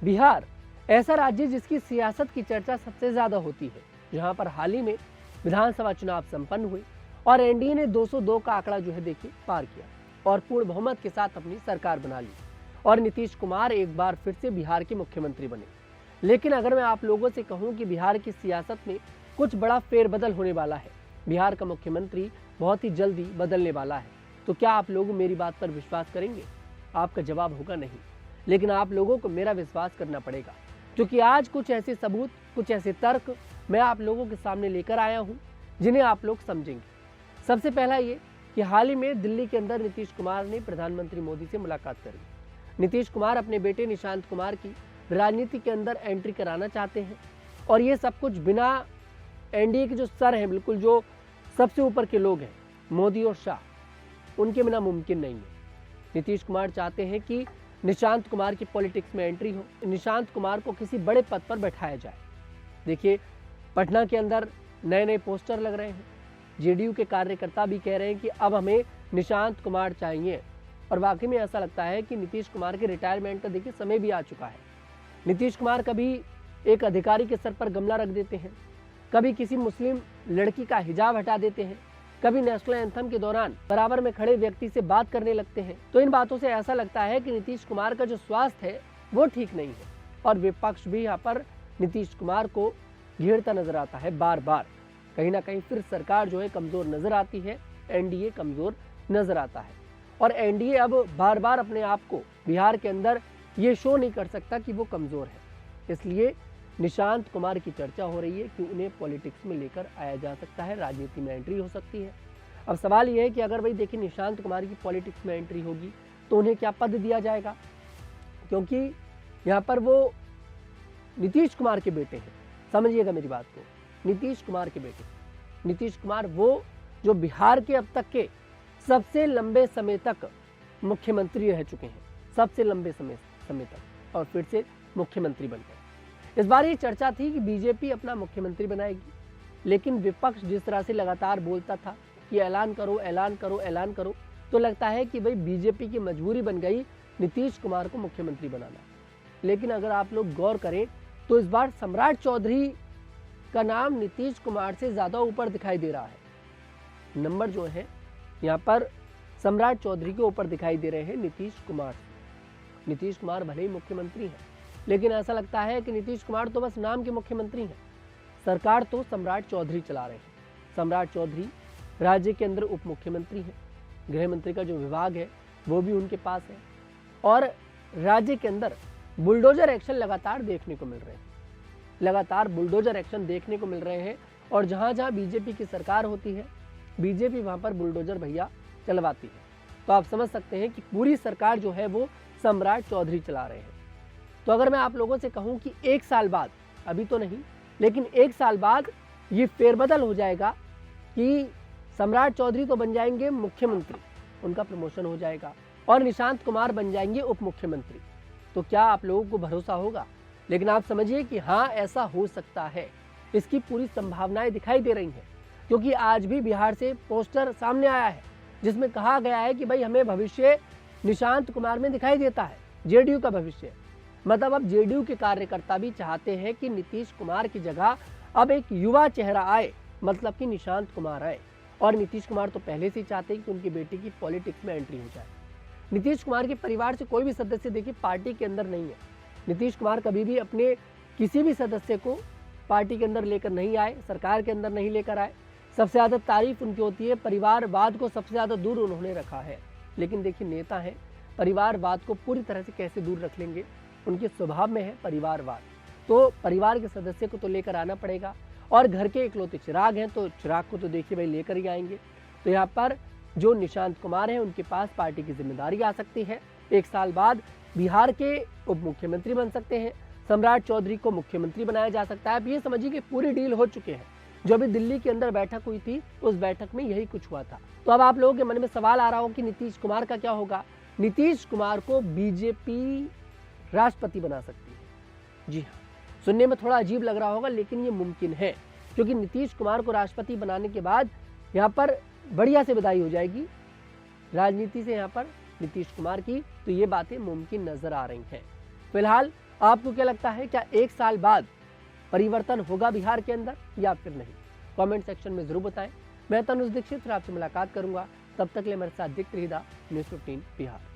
बिहार ऐसा राज्य जिसकी सियासत की चर्चा सबसे ज्यादा होती है, जहां पर हाल ही में विधानसभा चुनाव संपन्न हुए और एनडीए ने 202 का आंकड़ा जो है देखिए पार किया और पूर्ण बहुमत के साथ अपनी सरकार बना ली और नीतीश कुमार एक बार फिर से बिहार के मुख्यमंत्री बने। लेकिन अगर मैं आप लोगों से कहूं कि बिहार की सियासत में कुछ बड़ा फेरबदल होने वाला है, बिहार का मुख्यमंत्री बहुत ही जल्दी बदलने वाला है, तो क्या आप लोग मेरी बात पर विश्वास करेंगे? आपका जवाब होगा नहीं, लेकिन आप लोगों को मेरा विश्वास करना पड़ेगा, क्योंकि आज कुछ ऐसे सबूत, कुछ ऐसे तर्क मैं आप लोगों के सामने लेकर आया हूं जिन्हें आप लोग समझेंगे। सबसे पहला ये कि हाल ही में दिल्ली के अंदर नीतीश कुमार ने प्रधानमंत्री मोदी से मुलाकात करी। नीतीश कुमार अपने बेटे निशांत कुमार की राजनीति के अंदर एंट्री कराना चाहते हैं और ये सब कुछ बिना एनडीए के जो सर हैं, बिल्कुल जो सबसे ऊपर के लोग हैं, मोदी और शाह, उनके बिना मुमकिन नहीं है। नीतीश कुमार चाहते हैं कि निशांत कुमार की पॉलिटिक्स में एंट्री हो, निशांत कुमार को किसी बड़े पद पर बैठाया जाए। देखिए, पटना के अंदर नए नए पोस्टर लग रहे हैं, जेडीयू के कार्यकर्ता भी कह रहे हैं कि अब हमें निशांत कुमार चाहिए और वाकई में ऐसा लगता है कि नीतीश कुमार के रिटायरमेंट का देखिए समय भी आ चुका है। नीतीश कुमार कभी एक अधिकारी के सर पर गमला रख देते हैं, कभी किसी मुस्लिम लड़की का हिजाब हटा देते हैं, कभी नेशनल एंथम के दौरान बराबर में खड़े व्यक्ति से बात करने लगते हैं। तो इन बातों से ऐसा लगता है कि नीतीश कुमार का जो स्वास्थ्य है वो ठीक नहीं है और विपक्ष भी यहाँ पर नीतीश कुमार को घेरता नजर आता है बार बार। कहीं ना कहीं फिर सरकार जो है कमजोर नजर आती है, एनडीए कमजोर नजर आता है और एनडीए अब बार बार अपने आप को बिहार के अंदर ये शो नहीं कर सकता कि वो कमजोर है। इसलिए निशांत कुमार की चर्चा हो रही है कि उन्हें पॉलिटिक्स में लेकर आया जा सकता है, राजनीति में एंट्री हो सकती है। अब सवाल ये है कि अगर भाई देखिए निशांत कुमार की पॉलिटिक्स में एंट्री होगी तो उन्हें क्या पद दिया जाएगा, क्योंकि यहाँ पर वो नीतीश कुमार के बेटे हैं। समझिएगा मेरी बात को, नीतीश कुमार के बेटे। नीतीश कुमार वो जो बिहार के अब तक के सबसे लंबे समय तक मुख्यमंत्री रह चुके हैं, सबसे लंबे समय तक, और फिर से मुख्यमंत्री बन गए। इस बार ये चर्चा थी कि बीजेपी अपना मुख्यमंत्री बनाएगी, लेकिन विपक्ष जिस तरह से लगातार बोलता था कि ऐलान करो ऐलान करो ऐलान करो, तो लगता है कि भाई बीजेपी की मजबूरी बन गई नीतीश कुमार को मुख्यमंत्री बनाना। लेकिन अगर आप लोग गौर करें तो इस बार सम्राट चौधरी का नाम नीतीश कुमार से ज्यादा ऊपर दिखाई दे रहा है। नंबर जो है यहाँ पर सम्राट चौधरी के ऊपर दिखाई दे रहे हैं नीतीश कुमार। नीतीश कुमार भले ही मुख्यमंत्री हैं, लेकिन ऐसा लगता है कि नीतीश कुमार तो बस नाम के मुख्यमंत्री हैं, सरकार तो सम्राट चौधरी चला रहे हैं। सम्राट चौधरी राज्य के अंदर उप मुख्यमंत्री हैं, गृह मंत्री का जो विभाग है वो भी उनके पास है और राज्य के अंदर बुलडोजर एक्शन लगातार देखने को मिल रहे हैं, लगातार बुलडोजर एक्शन देखने को मिल रहे हैं और जहां जहां बीजेपी की सरकार होती है, बीजेपी वहां पर बुलडोजर भैया चलवाती है। तो आप समझ सकते हैं कि पूरी सरकार जो है वो सम्राट चौधरी चला रहे हैं। तो अगर मैं आप लोगों से कहूं कि एक साल बाद, अभी तो नहीं, लेकिन एक साल बाद ये फेरबदल हो जाएगा कि सम्राट चौधरी तो बन जाएंगे मुख्यमंत्री, उनका प्रमोशन हो जाएगा और निशांत कुमार बन जाएंगे उप मुख्यमंत्री, तो क्या आप लोगों को भरोसा होगा? लेकिन आप समझिए कि हाँ, ऐसा हो सकता है, इसकी पूरी संभावनाएं दिखाई दे रही हैं, क्योंकि आज भी बिहार से पोस्टर सामने आया है जिसमें कहा गया है कि भाई हमें भविष्य निशांत कुमार में दिखाई देता है, जेडीयू का भविष्य। मतलब अब जेडीयू के कार्यकर्ता भी चाहते हैं कि नीतीश कुमार की जगह अब एक युवा चेहरा आए, मतलब कि निशांत कुमार आए। और नीतीश कुमार तो पहले से ही चाहते हैं कि उनकी बेटी की पॉलिटिक्स में एंट्री हो जाए। नीतीश कुमार के परिवार से कोई भी सदस्य देखिए पार्टी के अंदर नहीं है। नीतीश कुमार कभी भी अपने किसी भी सदस्य को पार्टी के अंदर लेकर नहीं आए, सरकार के अंदर नहीं लेकर आए। सबसे ज़्यादा तारीफ उनकी होती है, परिवारवाद को सबसे ज़्यादा दूर उन्होंने रखा है। लेकिन देखिए नेता हैं, परिवारवाद को पूरी तरह से कैसे दूर रख लेंगे, उनके स्वभाव में है परिवारवाद। तो परिवार के सदस्य को तो लेकर आना पड़ेगा और घर के इकलौते चिराग हैं तो चिराग को तो देखिए भाई लेकर ही आएंगे। तो यहाँ पर जो निशांत कुमार हैं उनके पास पार्टी की जिम्मेदारी आ सकती है। एक साल बाद बिहार के उप मुख्यमंत्री बन सकते हैं, सम्राट चौधरी को मुख्यमंत्री बनाया जा सकता है। अब ये समझिए कि पूरी डील हो चुके हैं। जो अभी दिल्ली के अंदर बैठक हुई थी उस बैठक में यही कुछ हुआ था। तो अब आप लोगों के मन में सवाल आ रहा हो कि नीतीश कुमार का क्या होगा। नीतीश कुमार को बीजेपी राष्ट्रपति बना सकती है। जी हाँ, सुनने में थोड़ा अजीब लग रहा होगा लेकिन ये मुमकिन है, क्योंकि नीतीश कुमार को राष्ट्रपति बनाने के बाद यहाँ पर बढ़िया से विदाई हो जाएगी राजनीति से यहाँ पर नीतीश कुमार की। तो ये बातें मुमकिन नजर आ रही हैं। फिलहाल आपको क्या लगता है, क्या 1 साल बाद परिवर्तन होगा बिहार के अंदर या फिर नहीं? कमेंट सेक्शन में जरूर बताएं। मैं तनुज दीक्षित फिर आपसे मुलाकात करूंगा, तब तक के लिए मेरे साथ देखते रहिएगा न्यूज़ 15 बिहार।